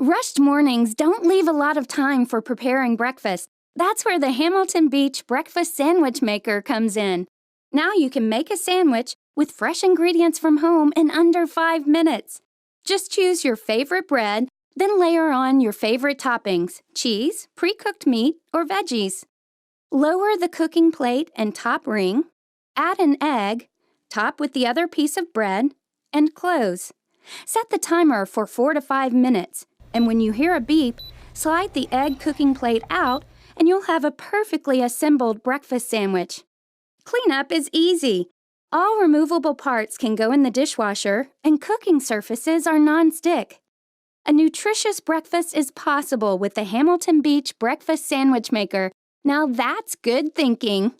Rushed mornings don't leave a lot of time for preparing breakfast. That's where the Hamilton Beach Breakfast Sandwich Maker comes in. Now you can make a sandwich with fresh ingredients from home in under 5 minutes. Just choose your favorite bread, then layer on your favorite toppings, cheese, pre-cooked meat, or veggies. Lower the cooking plate and top ring, add an egg, top with the other piece of bread, and close. Set the timer for 4 to 5 minutes, and when you hear a beep, slide the egg cooking plate out and you'll have a perfectly assembled breakfast sandwich. Cleanup is easy. All removable parts can go in the dishwasher, and cooking surfaces are non-stick. A nutritious breakfast is possible with the Hamilton Beach Breakfast Sandwich Maker. Now that's good thinking.